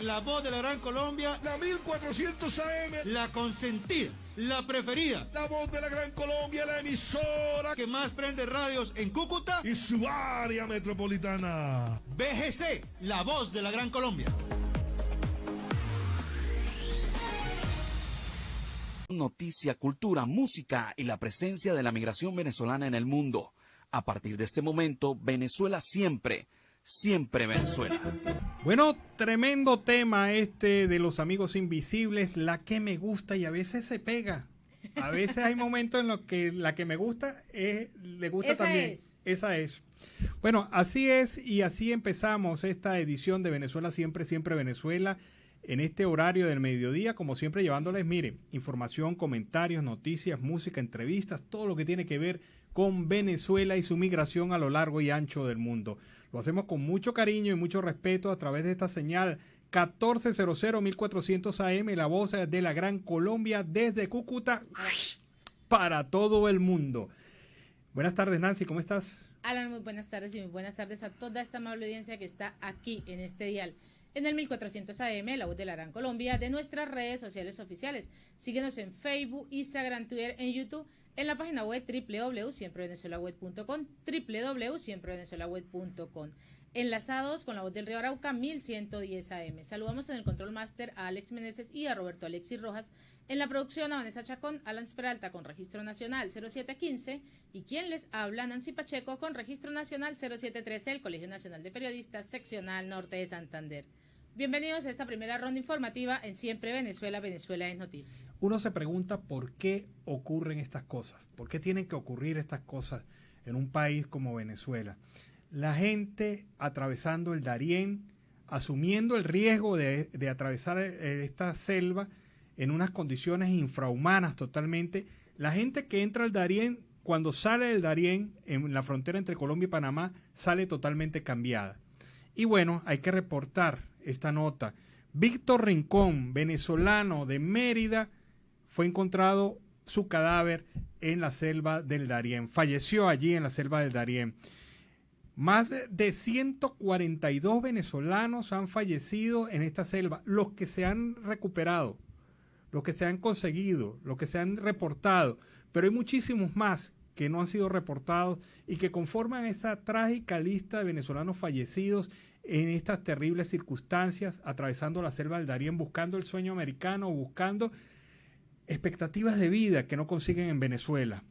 la voz de la Gran Colombia, la 1400 AM, la consentida, la preferida, la voz de la Gran Colombia, la emisora que más prende radios en Cúcuta y su área metropolitana. BGC, la voz de la Gran Colombia. Noticia, cultura, música y la presencia de la migración venezolana en el mundo. A partir de este momento, Venezuela siempre, siempre Venezuela. Bueno, tremendo tema este de los amigos invisibles, la que me gusta y a veces se pega. A veces hay momentos en los que la que me gusta le gusta Esa también. es. Esa es. Bueno, así es y así empezamos esta edición de Venezuela siempre, siempre Venezuela. En este horario del mediodía, como siempre, llevándoles, mire, información, comentarios, noticias, música, entrevistas, todo lo que tiene que ver con Venezuela y su migración a lo largo y ancho del mundo. Lo hacemos con mucho cariño y mucho respeto a través de esta señal 1400 1400 AM, la voz de la Gran Colombia desde Cúcuta para todo el mundo. Buenas tardes, Nancy, ¿cómo estás? Alan, muy buenas tardes y muy buenas tardes a toda esta amable audiencia que está aquí en este dial. En el 1400 AM, la voz de la Gran Colombia, de nuestras redes sociales oficiales. Síguenos en Facebook, Instagram, Twitter, en YouTube, en la página web www.siemprevenezuelaweb.com, www.siemprevenezuelaweb.com. Enlazados con la voz del Río Arauca, 1110 AM. Saludamos en el control máster a Alex Meneses y a Roberto Alexis Rojas. En la producción a Vanessa Chacón, Alan Peralta con registro nacional 0715 y quien les habla, Nancy Pacheco con registro nacional 0713, el Colegio Nacional de Periodistas, seccional norte de Santander. Bienvenidos a esta primera ronda informativa en Siempre Venezuela, Venezuela es noticia. Uno se pregunta por qué ocurren estas cosas, por qué tienen que ocurrir estas cosas en un país como Venezuela. La gente atravesando el Darién, asumiendo el riesgo de atravesar esta selva en unas condiciones infrahumanas totalmente. La gente que entra al Darién, cuando sale del Darién, en la frontera entre Colombia y Panamá, sale totalmente cambiada. Y bueno, hay que reportar esta nota. Víctor Rincón, venezolano de Mérida, fue encontrado su cadáver en la selva del Darién. Falleció allí en la selva del Darién. Más de 142 venezolanos han fallecido en esta selva. Los que se han recuperado, los que se han conseguido, los que se han reportado. Pero hay muchísimos más que no han sido reportados y que conforman esa trágica lista de venezolanos fallecidos en estas terribles circunstancias, atravesando la selva del Darién, buscando el sueño americano, buscando expectativas de vida que no consiguen en Venezuela.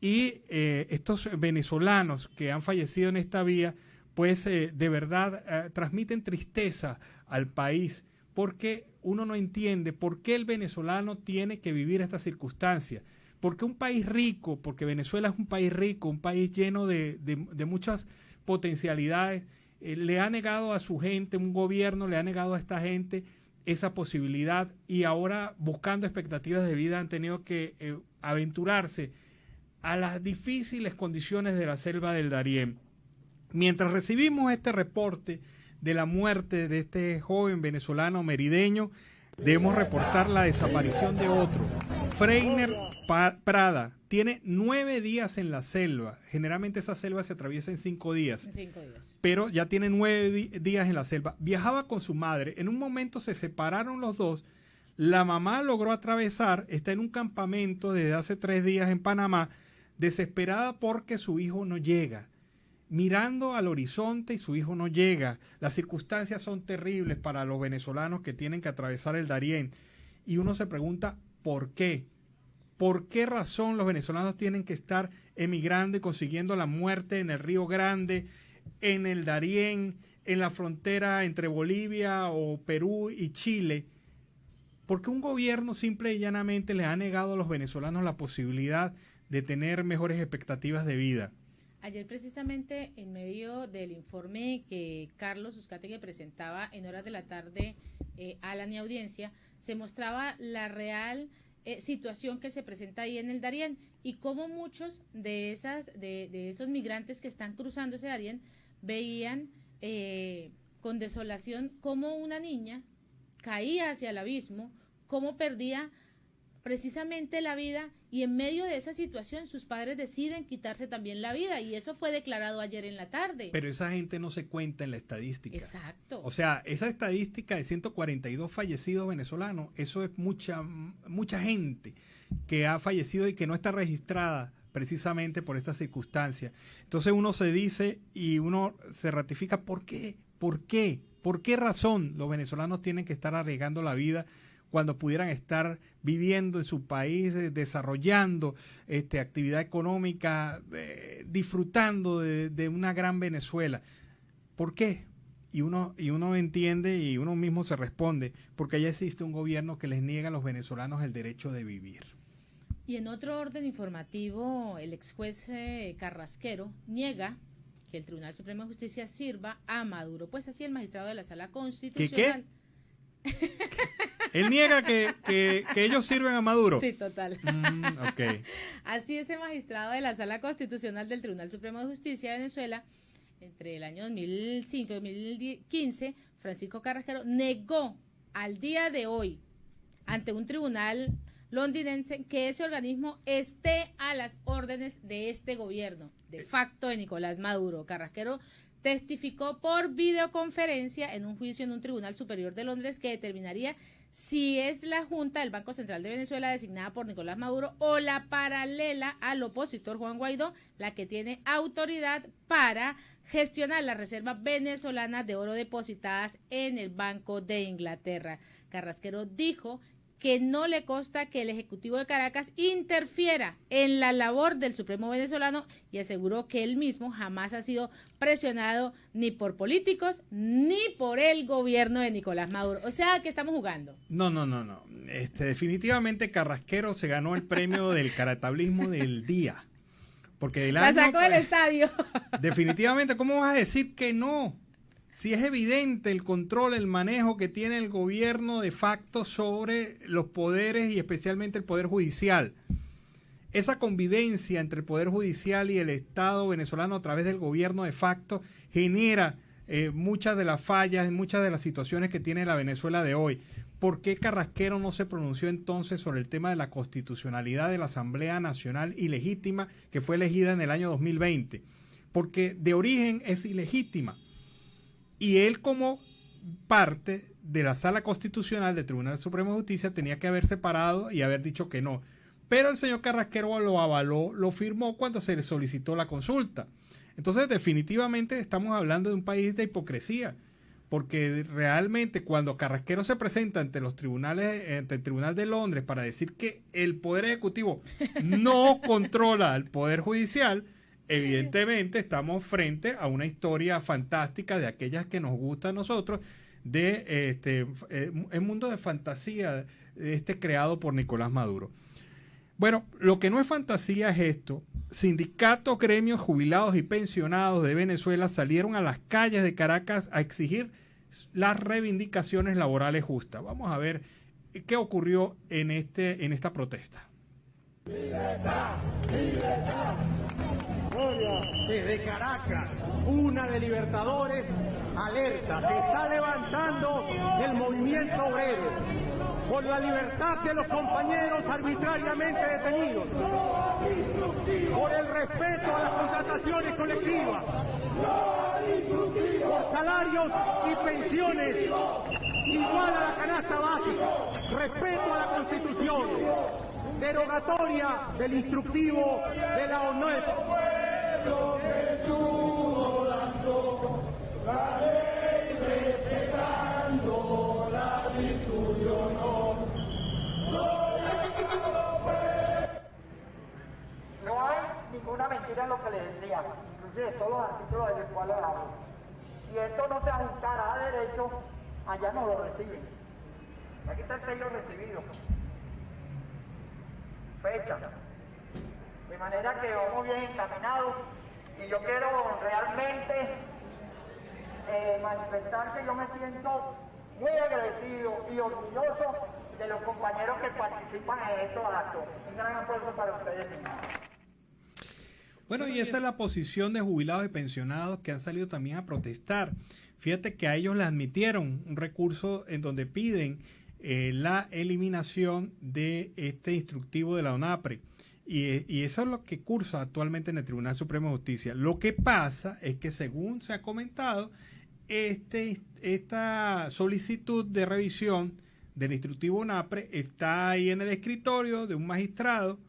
Y estos venezolanos que han fallecido en esta vía, pues de verdad transmiten tristeza al país, porque uno no entiende por qué el venezolano tiene que vivir estas circunstancias. Porque un país rico, porque Venezuela es un país rico, un país lleno de muchas potencialidades, le ha negado a su gente, un gobierno le ha negado a esta gente esa posibilidad y ahora buscando expectativas de vida han tenido que aventurarse a las difíciles condiciones de la selva del Darién. Mientras recibimos este reporte de la muerte de este joven venezolano merideño, debemos reportar la desaparición de otro. Freiner Prada tiene 9 días en la selva. Generalmente esa selva se atraviesa en 5 días. En 5 días. Pero ya tiene 9 días en la selva. Viajaba con su madre. En un momento se separaron los dos. La mamá logró atravesar. Está en un campamento desde hace 3 días en Panamá, desesperada porque su hijo no llega. Mirando al horizonte y su hijo no llega. Las circunstancias son terribles para los venezolanos que tienen que atravesar el Darién. Y uno se pregunta, ¿por qué? ¿Por qué razón los venezolanos tienen que estar emigrando y consiguiendo la muerte en el Río Grande, en el Darién, en la frontera entre Bolivia o Perú y Chile? Porque un gobierno simple y llanamente les ha negado a los venezolanos la posibilidad de tener mejores expectativas de vida. Ayer precisamente en medio del informe que Carlos Uzcategui presentaba en horas de la tarde a la audiencia, se mostraba la real situación que se presenta ahí en el Darién y cómo muchos de esos migrantes que están cruzando ese Darién veían con desolación cómo una niña caía hacia el abismo, cómo perdía precisamente la vida y en medio de esa situación sus padres deciden quitarse también la vida y eso fue declarado ayer en la tarde. Pero esa gente no se cuenta en la estadística. Exacto. O sea, esa estadística de 142 fallecidos venezolanos, eso es mucha gente que ha fallecido y que no está registrada precisamente por estas circunstancias. Entonces uno se dice y uno se ratifica, ¿por qué? ¿Por qué? ¿Por qué razón los venezolanos tienen que estar arriesgando la vida cuando pudieran estar viviendo en su país, desarrollando actividad económica, disfrutando de una gran Venezuela? ¿Por qué? Y uno entiende y uno mismo se responde, porque ya existe un gobierno que les niega a los venezolanos el derecho de vivir. Y en otro orden informativo, el ex juez Carrasquero niega que el Tribunal Supremo de Justicia sirva a Maduro. Pues así el magistrado de la Sala Constitucional... ¿Qué? Él niega que ellos sirven a Maduro. Sí, total. Okay. Así ese magistrado de la Sala Constitucional del Tribunal Supremo de Justicia de Venezuela, entre el año 2005 y 2015, Francisco Carrasquero negó al día de hoy ante un tribunal londinense que ese organismo esté a las órdenes de este gobierno, de facto de Nicolás Maduro. Carrasquero testificó por videoconferencia en un juicio en un tribunal superior de Londres que determinaría si es la Junta del Banco Central de Venezuela designada por Nicolás Maduro o la paralela al opositor Juan Guaidó la que tiene autoridad para gestionar las reservas venezolanas de oro depositadas en el Banco de Inglaterra. Carrasquero dijo que no le consta que el Ejecutivo de Caracas interfiera en la labor del Supremo venezolano y aseguró que él mismo jamás ha sido presionado ni por políticos ni por el gobierno de Nicolás Maduro. O sea, ¿qué estamos jugando? No. Definitivamente Carrasquero se ganó el premio del caratablismo del día. Porque del La año, sacó del estadio. Definitivamente, ¿cómo vas a decir que no? Si es evidente el control, el manejo que tiene el gobierno de facto sobre los poderes y especialmente el poder judicial. Esa convivencia entre el poder judicial y el Estado venezolano a través del gobierno de facto genera muchas de las fallas, muchas de las situaciones que tiene la Venezuela de hoy. ¿Por qué Carrasquero no se pronunció entonces sobre el tema de la constitucionalidad de la Asamblea Nacional ilegítima que fue elegida en el año 2020? Porque de origen es ilegítima. Y él como parte de la Sala Constitucional del Tribunal Supremo de Justicia tenía que haber separado y haber dicho que no. Pero el señor Carrasquero lo avaló, lo firmó cuando se le solicitó la consulta. Entonces definitivamente estamos hablando de un país de hipocresía, porque realmente cuando Carrasquero se presenta ante los tribunales, ante el Tribunal de Londres para decir que el Poder Ejecutivo no controla al Poder Judicial, evidentemente estamos frente a una historia fantástica de aquellas que nos gusta a nosotros, de el mundo de fantasía creado por Nicolás Maduro. Bueno, lo que no es fantasía es esto. Sindicatos, gremios, jubilados y pensionados de Venezuela salieron a las calles de Caracas a exigir las reivindicaciones laborales justas. Vamos a ver qué ocurrió en esta protesta. ¡Libertad! ¡Libertad! Desde Caracas, una de Libertadores alerta, se está levantando el movimiento obrero por la libertad de los compañeros arbitrariamente detenidos, por el respeto a las contrataciones colectivas, por salarios y pensiones igual a la canasta básica, respeto a la Constitución, derogatoria del instructivo de la ONU. No hay ninguna mentira en lo que les decía, inclusive todos los artículos de los cuales hablo. Si esto no se ajustara a derecho, allá no lo reciben. Aquí está el sello recibido. Fecha. De manera que vamos bien encaminados y yo quiero realmente manifestar que yo me siento muy agradecido y orgulloso de los compañeros que participan en estos actos. Un gran aplauso para ustedes. Bueno, y esa es la posición de jubilados y pensionados que han salido también a protestar. Fíjate que a ellos le admitieron un recurso en donde piden la eliminación de este instructivo de la ONAPRE. Y eso es lo que cursa actualmente en el Tribunal Supremo de Justicia. Lo que pasa es que, según se ha comentado, esta solicitud de revisión del instructivo NAPRE está ahí en el escritorio de un magistrado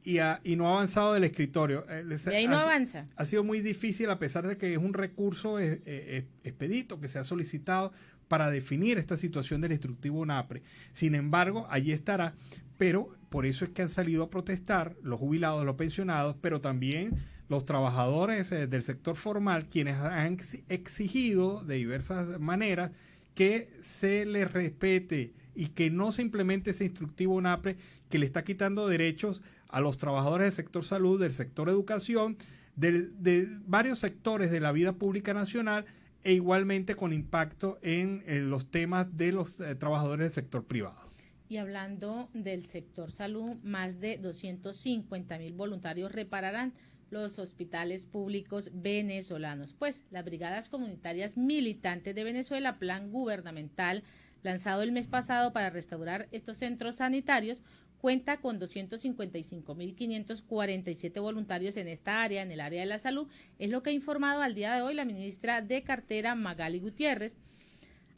y no ha avanzado del escritorio. Y ahí no avanza. Ha sido muy difícil, a pesar de que es un recurso expedito que se ha solicitado para definir esta situación del instructivo NAPRE. Sin embargo, allí estará, pero por eso es que han salido a protestar los jubilados, los pensionados, pero también los trabajadores del sector formal, quienes han exigido de diversas maneras que se les respete y que no se implemente ese instructivo NAPRE que le está quitando derechos a los trabajadores del sector salud, del sector educación, de varios sectores de la vida pública nacional, e igualmente con impacto en los temas de los trabajadores del sector privado. Y hablando del sector salud, más de 250.000 voluntarios repararán los hospitales públicos venezolanos. Pues las brigadas comunitarias militantes de Venezuela, plan gubernamental lanzado el mes pasado para restaurar estos centros sanitarios, cuenta con 255.547 voluntarios en esta área, en el área de la salud. Es lo que ha informado al día de hoy la ministra de Cartera, Magali Gutiérrez.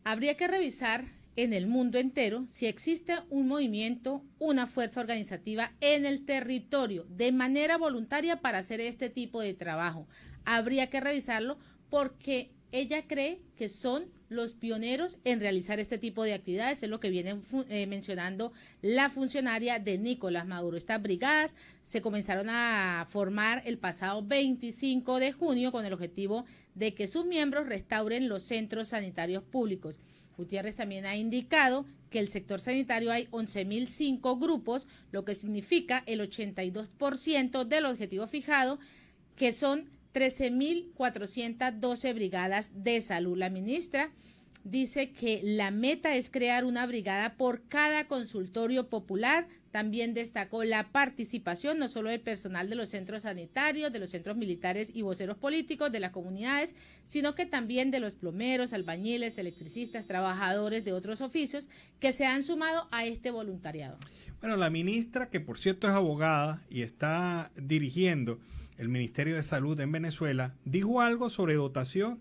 Habría que revisar en el mundo entero si existe un movimiento, una fuerza organizativa en el territorio de manera voluntaria para hacer este tipo de trabajo. Habría que revisarlo porque ella cree que son los pioneros en realizar este tipo de actividades, es lo que viene mencionando la funcionaria de Nicolás Maduro. Estas brigadas se comenzaron a formar el pasado 25 de junio con el objetivo de que sus miembros restauren los centros sanitarios públicos. Gutiérrez también ha indicado que el sector sanitario hay 11.005 grupos, lo que significa el 82% del objetivo fijado, que son 13.412 brigadas de salud. La ministra dice que la meta es crear una brigada por cada consultorio popular. También destacó la participación no solo del personal de los centros sanitarios, de los centros militares y voceros políticos de las comunidades, sino que también de los plomeros, albañiles, electricistas, trabajadores de otros oficios que se han sumado a este voluntariado. Bueno, la ministra, que por cierto es abogada y está dirigiendo el Ministerio de Salud en Venezuela, dijo algo sobre dotación.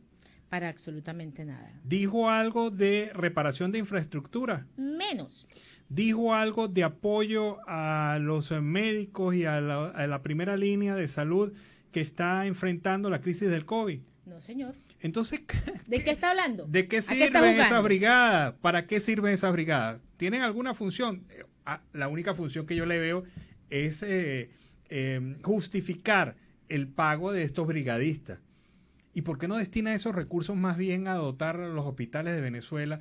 Para absolutamente nada. Dijo algo de reparación de infraestructura. Menos. Dijo algo de apoyo a los médicos y a la primera línea de salud que está enfrentando la crisis del COVID. No, señor. Entonces, ¿de qué está hablando? ¿De qué sirven esas brigadas? ¿Para qué sirven esas brigadas? ¿Tienen alguna función? La única función que yo le veo es justificar el pago de estos brigadistas. ¿Y por qué no destina esos recursos más bien a dotar a los hospitales de Venezuela,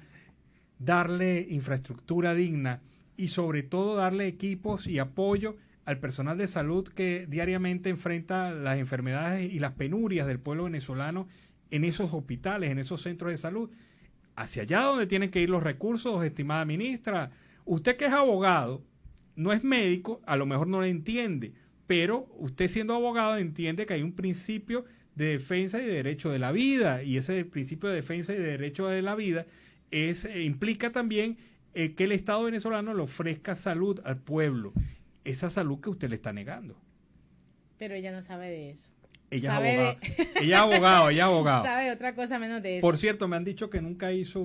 darle infraestructura digna y sobre todo darle equipos y apoyo al personal de salud que diariamente enfrenta las enfermedades y las penurias del pueblo venezolano en esos hospitales, en esos centros de salud? Hacia allá donde tienen que ir los recursos, estimada ministra. Usted que es abogado, no es médico, a lo mejor no lo entiende, pero usted siendo abogado entiende que hay un principio de defensa y de derecho de la vida, y ese principio de defensa y de derecho de la vida implica también que el Estado venezolano le ofrezca salud al pueblo, esa salud que usted le está negando. Pero ella no sabe de eso. Ella es abogado. Sabe otra cosa menos de eso. Por cierto, me han dicho que nunca hizo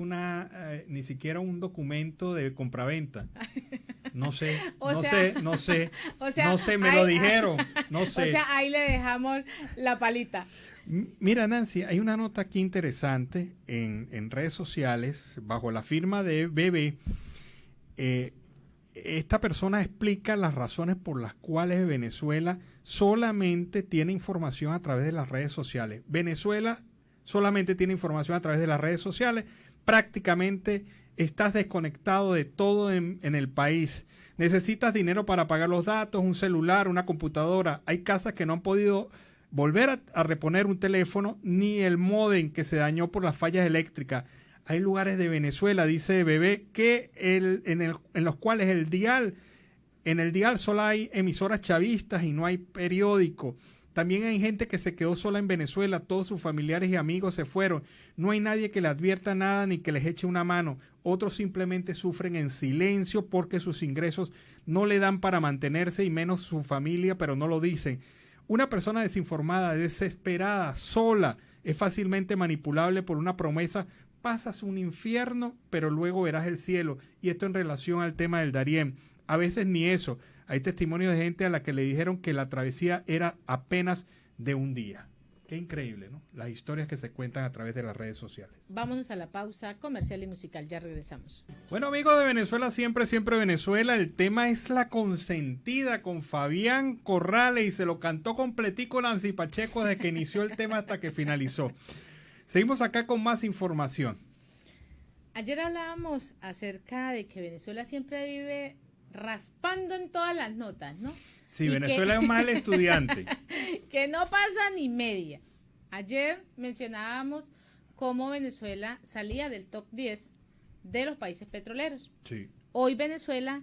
ni siquiera un documento de compraventa. No sé, no sé, me lo dijeron, no sé. O sea, ahí le dejamos la palita. Mira, Nancy, hay una nota aquí interesante en redes sociales, bajo la firma de BB. Esta persona explica las razones por las cuales Venezuela solamente tiene información a través de las redes sociales. Venezuela solamente tiene información a través de las redes sociales. Prácticamente estás desconectado de todo en el país. Necesitas dinero para pagar los datos, un celular, una computadora. Hay casas que no han podido volver a reponer un teléfono ni el módem que se dañó por las fallas eléctricas. Hay lugares de Venezuela, dice Bebé, que en los cuales en el dial solo hay emisoras chavistas y no hay periódico. También hay gente que se quedó sola en Venezuela, todos sus familiares y amigos se fueron. No hay nadie que le advierta nada ni que les eche una mano. Otros simplemente sufren en silencio porque sus ingresos no le dan para mantenerse y menos su familia, pero no lo dicen. Una persona desinformada, desesperada, sola, es fácilmente manipulable por una promesa. Pasas un infierno, pero luego verás el cielo. Y esto en relación al tema del Darién. A veces ni eso. Hay testimonios de gente a la que le dijeron que la travesía era apenas de un día. Qué increíble, ¿no? Las historias que se cuentan a través de las redes sociales. Vámonos a la pausa comercial y musical. Ya regresamos. Bueno, amigos de Venezuela, siempre, siempre Venezuela. El tema es La Consentida con Fabián Corrales y se lo cantó completico Nancy Pacheco desde que inició el tema hasta que finalizó. Seguimos acá con más información. Ayer hablábamos acerca de que Venezuela siempre vive raspando en todas las notas, ¿no? Sí, Y Venezuela que- es mal estudiante. que no pasa ni media. Ayer mencionábamos cómo Venezuela salía del top 10 de los países petroleros. Sí. Hoy Venezuela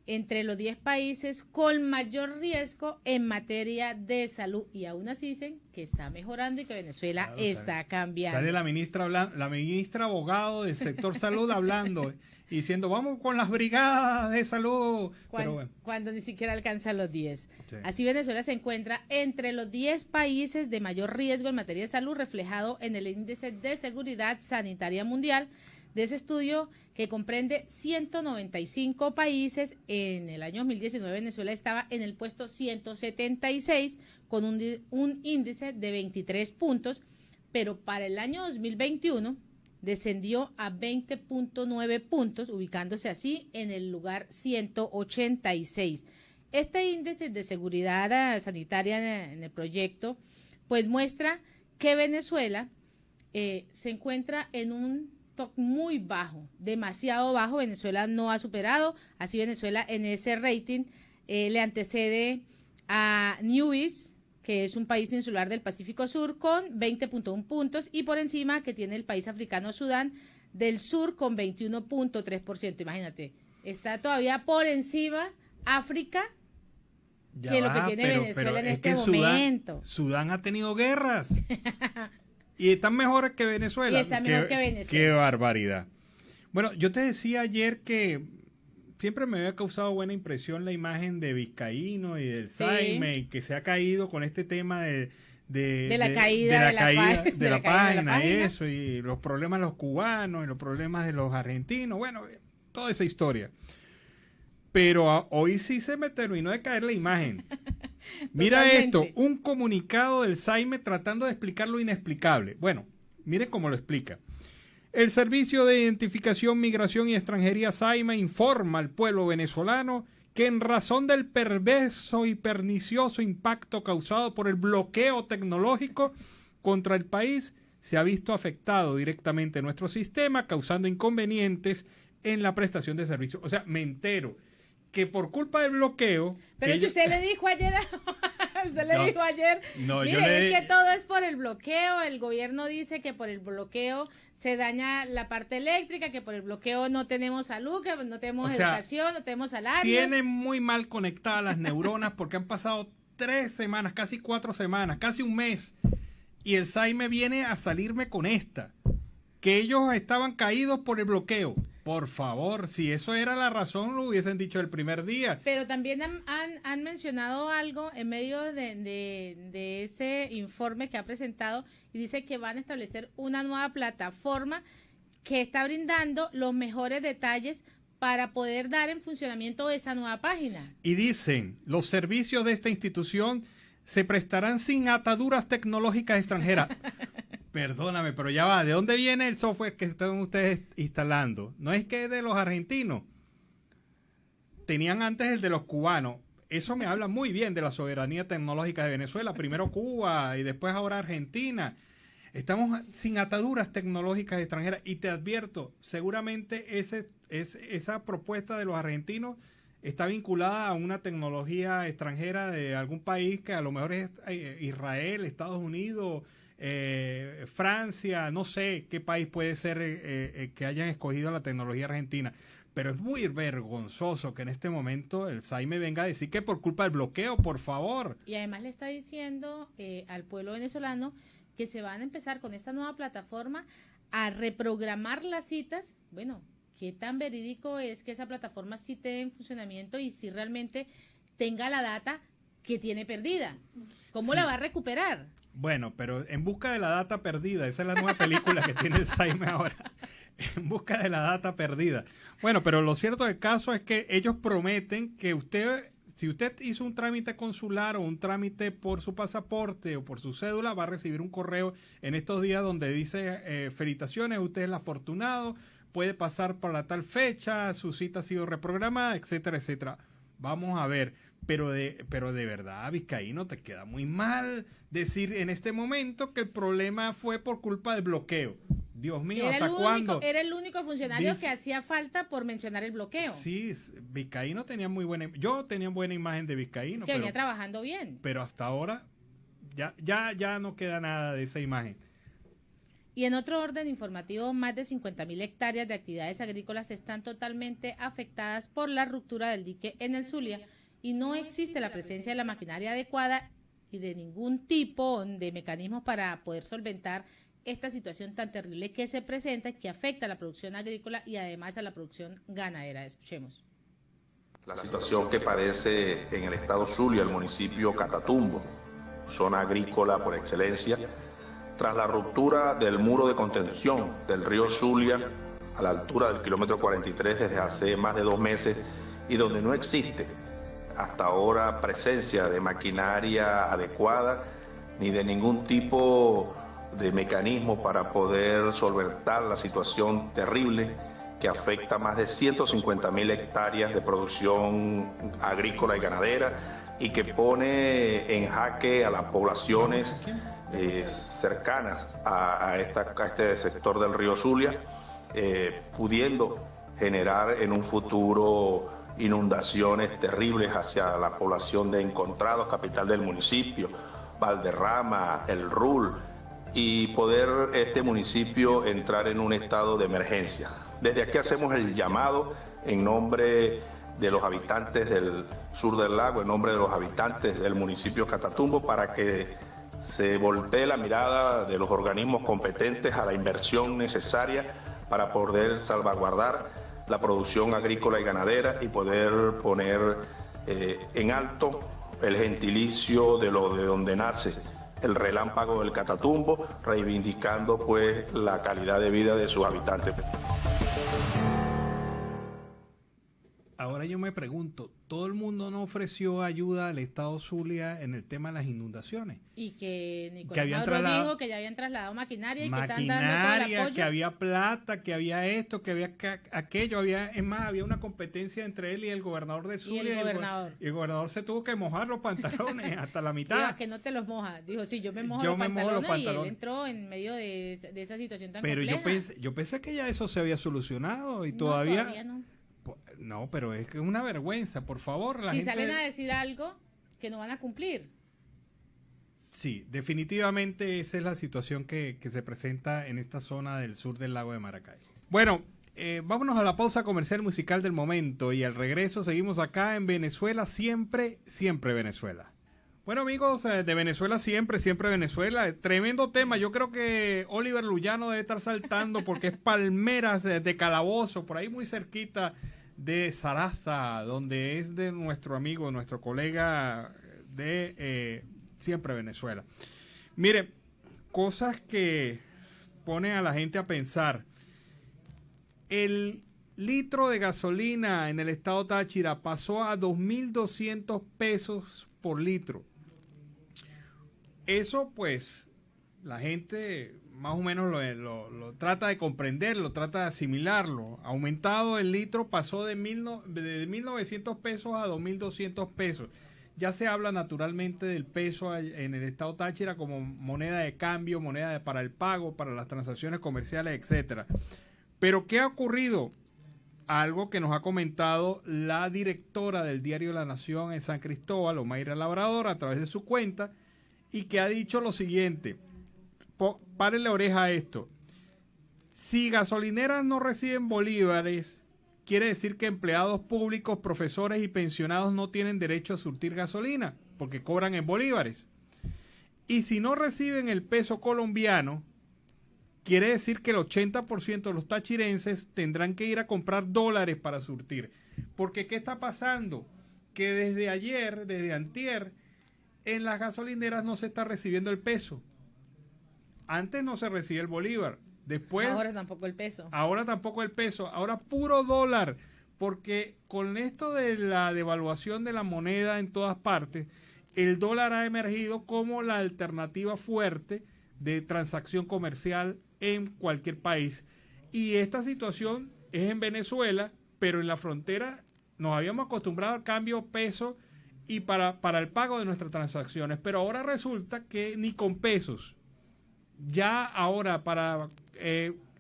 entre los 10 países con mayor riesgo en materia de salud y aún así dicen que está mejorando y que Venezuela Claro, está cambiando. Sale la ministra abogado del sector salud hablando y diciendo vamos con las brigadas de salud. Pero bueno. Cuando ni siquiera alcanza los 10. Sí. Así Venezuela se encuentra entre los 10 países de mayor riesgo en materia de salud, reflejado en el índice de seguridad sanitaria mundial de ese estudio que comprende 195 países. En el año 2019 Venezuela estaba en el puesto 176 con un índice de 23 puntos, pero para el año 2021 descendió a 20.9 puntos, ubicándose así en el lugar 186. Este índice de seguridad sanitaria en el proyecto, pues muestra que Venezuela se encuentra en un top muy bajo, demasiado bajo. Venezuela no ha superado, así Venezuela en ese rating le antecede a Nevis, que es un país insular del Pacífico Sur, con 20.1 puntos, y por encima que tiene el país africano Sudán del Sur con 21.3%. Imagínate, está todavía por encima África Ya que lo va, que tiene Venezuela en es este que momento. Sudán ha tenido guerras y están mejores que Venezuela. Y está mejor que Venezuela. Qué barbaridad. Bueno, yo te decía ayer que siempre me había causado buena impresión la imagen de Vizcaíno y del Sí. Saime, y que se ha caído con este tema de la caída de la página y página. eso, y los problemas de los cubanos y los problemas de los argentinos, bueno, toda esa historia. Pero hoy sí se me terminó de caer la imagen. Mira Totalmente. esto, un comunicado del Saime tratando de explicar lo inexplicable. Bueno, mire cómo lo explica. El Servicio de Identificación, Migración y Extranjería Saime informa al pueblo venezolano que en razón del perverso y pernicioso impacto causado por el bloqueo tecnológico contra el país, se ha visto afectado directamente nuestro sistema, causando inconvenientes en la prestación de servicios. O sea, me entero que por culpa del bloqueo... Pero que que ellos- usted le dijo ayer, usted le No, dijo ayer, no, yo mire, le- es que todo es por el bloqueo. El gobierno dice que por el bloqueo se daña la parte eléctrica, que por el bloqueo no tenemos salud, que no tenemos O sea, educación, no tenemos salarios. Tienen muy mal conectadas las neuronas porque han pasado 3 semanas, casi 4 semanas, casi un mes. Y el Saime viene a salirme con esta. Que ellos estaban caídos por el bloqueo. Por favor, si eso era la razón, lo hubiesen dicho el primer día. Pero también han mencionado algo en medio de ese informe que ha presentado y dice que van a establecer una nueva plataforma que está brindando los mejores detalles para poder dar en funcionamiento esa nueva página. Y dicen, los servicios de esta institución se prestarán sin ataduras tecnológicas extranjeras. Perdóname, pero ya va, ¿de dónde viene el software que están ustedes instalando? No es que es de los argentinos. Tenían antes el de los cubanos. Eso me habla muy bien de la soberanía tecnológica de Venezuela. Primero Cuba y después ahora Argentina. Estamos sin ataduras tecnológicas extranjeras. Y te advierto, seguramente esa propuesta de los argentinos está vinculada a una tecnología extranjera de algún país que a lo mejor es Israel, Estados Unidos, Francia, no sé qué país puede ser que hayan escogido la tecnología argentina. Pero es muy vergonzoso que en este momento el SAI me venga a decir que por culpa del bloqueo, por favor. Y además le está diciendo al pueblo venezolano que se van a empezar con esta nueva plataforma a reprogramar las citas. Bueno, ¿qué tan verídico es que esa plataforma sí esté en funcionamiento y si realmente tenga la data que tiene perdida? ¿Cómo Sí. la va a recuperar? Bueno, pero En busca de la data perdida, esa es la nueva película que tiene el Saime ahora. En busca de la data perdida. Bueno, pero lo cierto del caso es que ellos prometen que usted, si usted hizo un trámite consular o un trámite por su pasaporte o por su cédula, va a recibir un correo en estos días donde dice felicitaciones, usted es el afortunado, puede pasar para tal fecha, su cita ha sido reprogramada, etcétera, etcétera. Vamos a ver, pero de verdad, Vizcaíno, te queda muy mal decir en este momento que el problema fue por culpa del bloqueo. Dios mío, ¿hasta cuándo? Era el único funcionario Dice- que hacía falta por mencionar el bloqueo. Sí, Vizcaíno tenía muy buena... Yo tenía buena imagen de Vizcaíno, Es que venía trabajando bien. pero hasta ahora ya no queda nada de esa imagen. Y en otro orden informativo, más de 50.000 hectáreas de actividades agrícolas están totalmente afectadas por la ruptura del dique en el Zulia y no existe la presencia de la maquinaria adecuada y de ningún tipo de mecanismos para poder solventar esta situación tan terrible que se presenta y que afecta a la producción agrícola y además a la producción ganadera. Escuchemos. La situación que padece en el estado Zulia, el municipio Catatumbo, zona agrícola por excelencia, tras la ruptura del muro de contención del río Zulia a la altura del kilómetro 43 desde hace más de 2 meses y donde no existe hasta ahora presencia de maquinaria adecuada ni de ningún tipo de mecanismo para poder solventar la situación terrible que afecta a más de 150.000 hectáreas de producción agrícola y ganadera y que pone en jaque a las poblaciones cercanas a este sector del río Zulia, pudiendo generar en un futuro inundaciones terribles hacia la población de Encontrados, capital del municipio, Valderrama, El Rul, y poder este municipio entrar en un estado de emergencia. Desde aquí hacemos el llamado en nombre de los habitantes del sur del lago, en nombre de los habitantes del municipio Catatumbo, para que se voltee la mirada de los organismos competentes a la inversión necesaria para poder salvaguardar la producción agrícola y ganadera y poder poner en alto el gentilicio de donde nace el relámpago del Catatumbo, reivindicando pues la calidad de vida de sus habitantes. Ahora yo me pregunto, ¿todo el mundo no ofreció ayuda al estado Zulia en el tema de las inundaciones? Y que Que Nicolás habían Maduro trasladado- dijo que ya habían trasladado maquinaria y que están dando todo el Maquinaria, apoyo. que había plata, que había esto, que había aquello, es más, había una competencia entre él y el gobernador de Zulia. el gobernador. Y el gobernador se tuvo que mojar los pantalones hasta la Dijo, mitad. que no te los mojas. Dijo, sí, yo me mojo Yo los me mojo pantalones, los y él pantalones. entró en medio de esa situación tan Pero compleja. yo pensé que ya eso se había solucionado y No, todavía... no. No, pero es que es una vergüenza, por favor. La Si gente... salen a decir algo que no van a cumplir. Sí, definitivamente esa es la situación que se presenta en esta zona del sur del lago de Maracay. Bueno, vámonos a la pausa comercial musical del momento y al regreso seguimos acá en Venezuela, siempre, siempre Venezuela. Bueno amigos, de Venezuela siempre, siempre Venezuela. Tremendo tema, yo creo que Oliver Luyano debe estar saltando porque es Palmeras de Calabozo, por ahí muy cerquita de Sarasta, donde es de nuestro amigo, nuestro colega de siempre Venezuela. Mire, cosas que ponen a la gente a pensar. El litro de gasolina en el estado Táchira pasó a 2.200 pesos por litro. Eso pues la gente más o menos lo trata de comprender, lo trata de asimilarlo. Aumentado el litro, pasó de 1.900 pesos a 2.200 pesos. Ya se habla naturalmente del peso en el estado Táchira como moneda de cambio, moneda para el pago, para las transacciones comerciales, etcétera. Pero ¿qué ha ocurrido? Algo que nos ha comentado la directora del diario La Nación en San Cristóbal, Omaira Labrador, a través de su cuenta, y que ha dicho lo siguiente. Párenle oreja a esto. Si gasolineras no reciben bolívares, quiere decir que empleados públicos, profesores y pensionados no tienen derecho a surtir gasolina porque cobran en bolívares. Y si no reciben el peso colombiano, quiere decir que el 80% de los tachirenses tendrán que ir a comprar dólares para surtir. Porque ¿qué está pasando? Que desde ayer, desde antier, en las gasolineras no se está recibiendo el peso. Antes no se recibía el bolívar. Después, ahora tampoco el peso. Ahora tampoco el peso. Ahora puro dólar. Porque con esto de la devaluación de la moneda en todas partes, el dólar ha emergido como la alternativa fuerte de transacción comercial en cualquier país. Y esta situación es en Venezuela, pero en la frontera nos habíamos acostumbrado al cambio peso y para el pago de nuestras transacciones. Pero ahora resulta que ni con pesos. Ya ahora para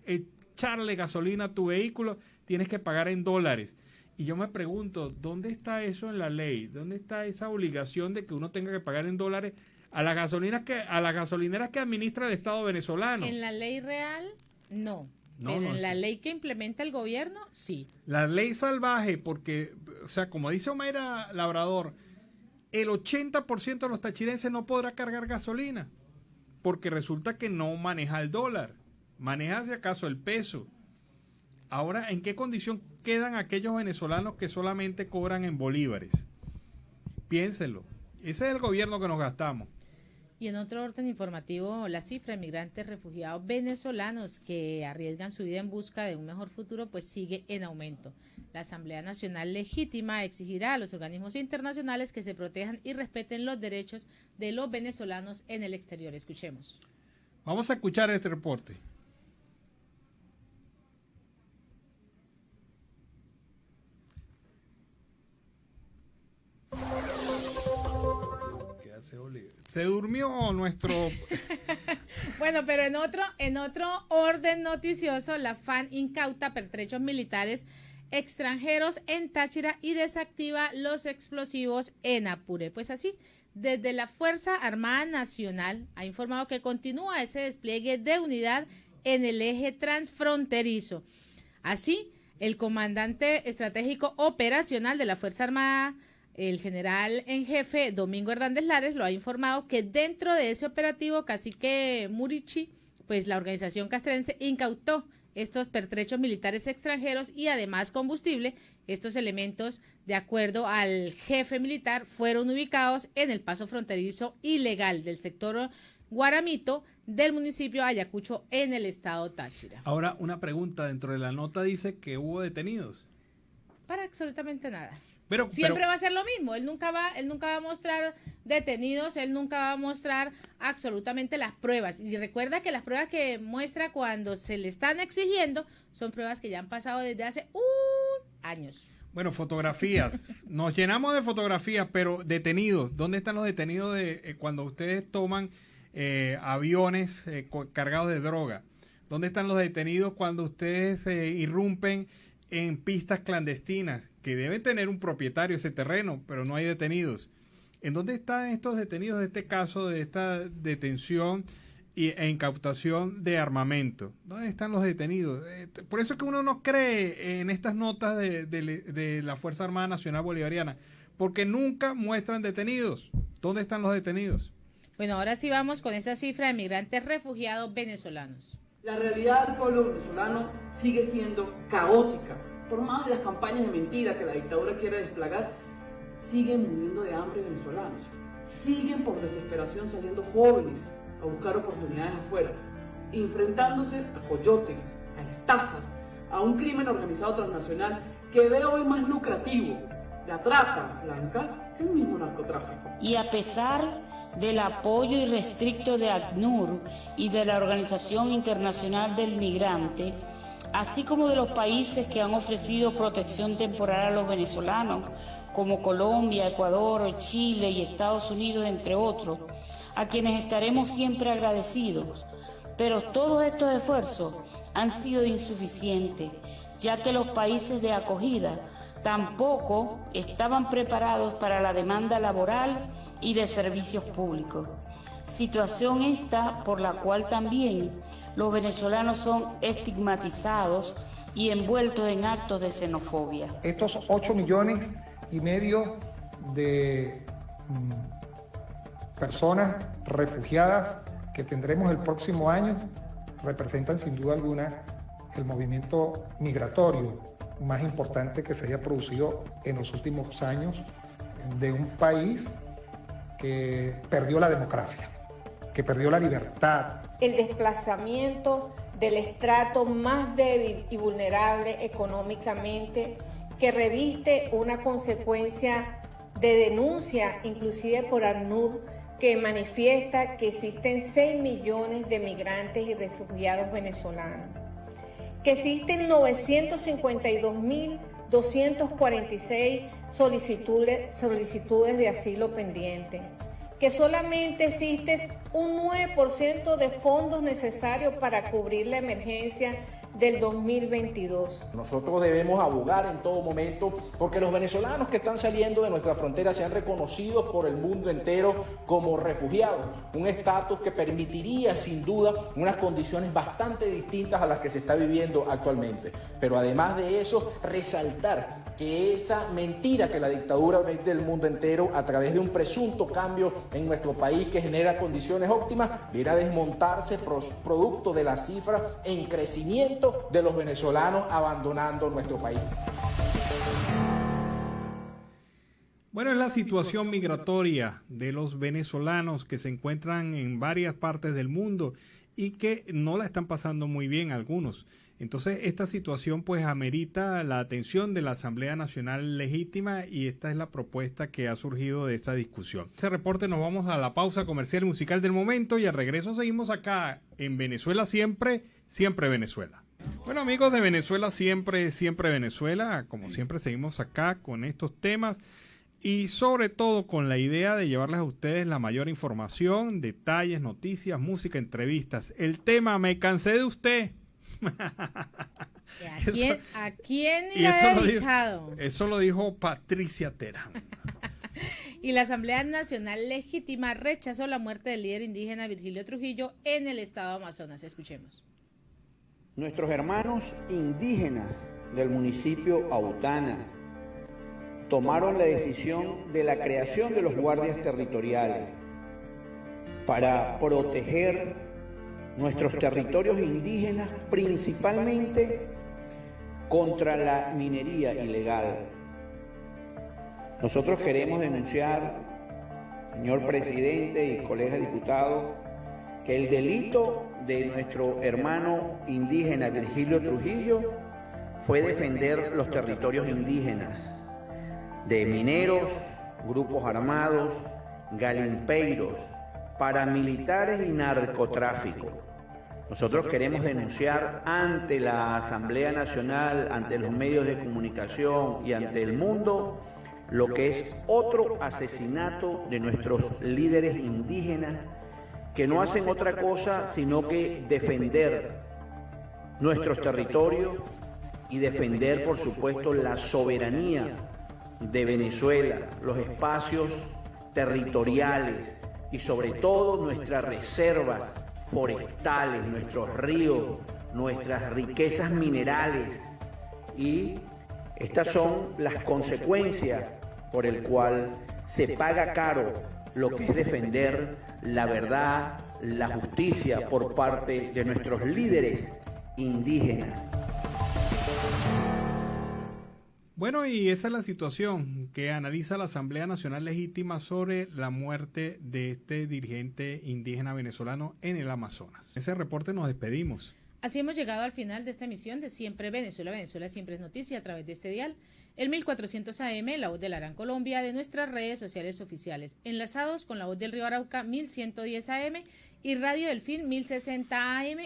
echarle gasolina a tu vehículo tienes que pagar en dólares. Y yo me pregunto, ¿dónde está eso en la ley? ¿Dónde está esa obligación de que uno tenga que pagar en dólares a las gasolineras que administra el Estado venezolano? En la ley real, no. Pero en la ley que implementa el gobierno, sí. La ley salvaje, porque, o sea, como dice Omaira Labrador, el 80% de los tachirenses no podrá cargar gasolina, porque resulta que no maneja el dólar, maneja si acaso el peso. Ahora, ¿en qué condición quedan aquellos venezolanos que solamente cobran en bolívares? Piénsenlo. Ese es el gobierno que nos gastamos. Y en otro orden informativo, la cifra de migrantes refugiados venezolanos que arriesgan su vida en busca de un mejor futuro pues sigue en aumento. La Asamblea Nacional Legítima exigirá a los organismos internacionales que se protejan y respeten los derechos de los venezolanos en el exterior. Escuchemos. Vamos a escuchar este reporte. Se durmió nuestro... Bueno, pero en otro orden noticioso, la FAN incauta pertrechos militares extranjeros en Táchira y desactiva los explosivos en Apure. Pues así, desde la Fuerza Armada Nacional ha informado que continúa ese despliegue de unidad en el eje transfronterizo. Así, el comandante estratégico operacional de la Fuerza Armada, el general en jefe Domingo Hernández Lares, lo ha informado que dentro de ese operativo Cacique Murichi, pues la organización castrense incautó estos pertrechos militares extranjeros y además combustible. Estos elementos, de acuerdo al jefe militar, fueron ubicados en el paso fronterizo ilegal del sector Guaramito del municipio Ayacucho en el estado Táchira. Ahora, una pregunta, dentro de la nota dice que hubo detenidos. Para absolutamente nada. Pero va a ser lo mismo, él nunca va a mostrar detenidos, él nunca va a mostrar absolutamente las pruebas. Y recuerda que las pruebas que muestra cuando se le están exigiendo son pruebas que ya han pasado desde hace años. Bueno, fotografías. Nos llenamos de fotografías, pero detenidos. ¿Dónde están los detenidos de cuando ustedes toman aviones cargados de droga? ¿Dónde están los detenidos cuando ustedes irrumpen en pistas clandestinas? Que deben tener un propietario ese terreno, pero no hay detenidos. ¿En dónde están estos detenidos de este caso, de esta detención e incautación de armamento? ¿Dónde están los detenidos? Por eso es que uno no cree en estas notas de la Fuerza Armada Nacional Bolivariana, porque nunca muestran detenidos. ¿Dónde están los detenidos? Bueno, ahora sí vamos con esa cifra de migrantes refugiados venezolanos. La realidad del pueblo venezolano sigue siendo caótica. Por más de las campañas de mentira que la dictadura quiere desplegar, siguen muriendo de hambre venezolanos. Siguen por desesperación saliendo jóvenes a buscar oportunidades afuera, enfrentándose a coyotes, a estafas, a un crimen organizado transnacional que ve hoy más lucrativo la trata blanca que el mismo narcotráfico. Y a pesar del apoyo irrestricto de ACNUR y de la Organización Internacional del Migrante, así como de los países que han ofrecido protección temporal a los venezolanos, como Colombia, Ecuador, Chile y Estados Unidos, entre otros, a quienes estaremos siempre agradecidos. Pero todos estos esfuerzos han sido insuficientes, ya que los países de acogida tampoco estaban preparados para la demanda laboral y de servicios públicos. Situación esta por la cual también los venezolanos son estigmatizados y envueltos en actos de xenofobia. Estos 8,5 millones de personas refugiadas que tendremos el próximo año representan sin duda alguna el movimiento migratorio más importante que se haya producido en los últimos años de un país que perdió la democracia, que perdió la libertad. El desplazamiento del estrato más débil y vulnerable económicamente, que reviste una consecuencia de denuncia, inclusive por ACNUR, que manifiesta que existen 6 millones de migrantes y refugiados venezolanos, que existen 952.246 solicitudes de asilo pendientes, que solamente existe un 9% de fondos necesarios para cubrir la emergencia del 2022. Nosotros debemos abogar en todo momento porque los venezolanos que están saliendo de nuestra frontera sean reconocidos por el mundo entero como refugiados, un estatus que permitiría sin duda unas condiciones bastante distintas a las que se está viviendo actualmente. Pero además de eso, resaltar que esa mentira que la dictadura vende del mundo entero a través de un presunto cambio en nuestro país que genera condiciones óptimas, viene a desmontarse producto de la cifra en crecimiento de los venezolanos abandonando nuestro país. Bueno, es la situación migratoria de los venezolanos que se encuentran en varias partes del mundo y que no la están pasando muy bien algunos. Entonces, esta situación pues amerita la atención de la Asamblea Nacional Legítima y esta es la propuesta que ha surgido de esta discusión. Ese reporte nos vamos a la pausa comercial y musical del momento y al regreso seguimos acá en Venezuela Siempre, Siempre Venezuela. Bueno, amigos de Venezuela Siempre, Siempre Venezuela, como siempre seguimos acá con estos temas y sobre todo con la idea de llevarles a ustedes la mayor información, detalles, noticias, música, entrevistas. El tema Me cansé de usted. ¿A quién le ha dedicado? Eso lo dijo Patricia Terán. Y la Asamblea Nacional Legítima rechazó la muerte del líder indígena Virgilio Trujillo en el estado de Amazonas. Escuchemos. Nuestros hermanos indígenas del municipio Autana tomaron la decisión de la creación de los guardias territoriales para proteger nuestros territorios indígenas, principalmente contra la minería ilegal. Nosotros queremos denunciar, señor presidente y colegas diputados, que el delito de nuestro hermano indígena Virgilio Trujillo fue defender los territorios indígenas de mineros, grupos armados, galimpeiros, paramilitares y narcotráfico. Nosotros queremos denunciar ante la Asamblea Nacional, ante los medios de comunicación y ante el mundo lo que es otro asesinato de nuestros líderes indígenas que no hacen otra cosa sino que defender nuestros territorios y defender, por supuesto, la soberanía de Venezuela, los espacios territoriales y sobre todo nuestras reservas forestales, nuestros ríos, nuestras riquezas minerales. Y estas son las consecuencias por el cual se paga caro lo que es defender la verdad, la justicia por parte de nuestros líderes indígenas. Bueno, y esa es la situación que analiza la Asamblea Nacional Legítima sobre la muerte de este dirigente indígena venezolano en el Amazonas. Ese reporte nos despedimos. Así hemos llegado al final de esta emisión de Siempre Venezuela, Venezuela Siempre es Noticia a través de este dial, el 1400 AM, la voz de la Gran Colombia, de nuestras redes sociales oficiales, enlazados con la voz del Río Arauca 1110 AM y Radio Delfín 1060 AM,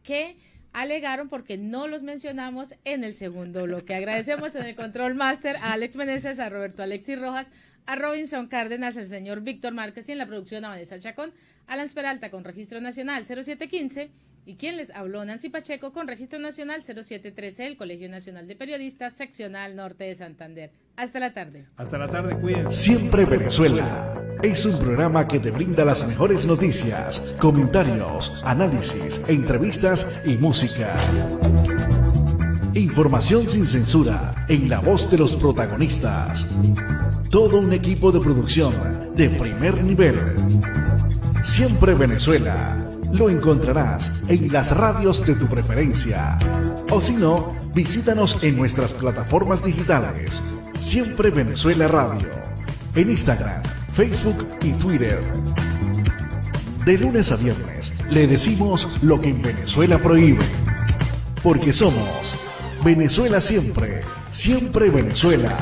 que alegaron porque no los mencionamos en el segundo bloque. Agradecemos en el Control Master a Alex Meneses, a Roberto Alexis Rojas, a Robinson Cárdenas, al señor Víctor Márquez y en la producción a Vanessa Chacón, Alan Peralta con Registro Nacional 0715 y quien les habló, Nancy Pacheco con Registro Nacional 0713, el Colegio Nacional de Periodistas, Seccional Norte de Santander. Hasta la tarde. Hasta la tarde, cuídense. Siempre Venezuela es un programa que te brinda las mejores noticias, comentarios, análisis, entrevistas y música. Información sin censura en la voz de los protagonistas. Todo un equipo de producción de primer nivel. Siempre Venezuela. Lo encontrarás en las radios de tu preferencia. O si no, visítanos en nuestras plataformas digitales. Siempre Venezuela Radio. En Instagram, Facebook y Twitter. De lunes a viernes le decimos lo que en Venezuela prohíbe. Porque somos Venezuela siempre, siempre Venezuela.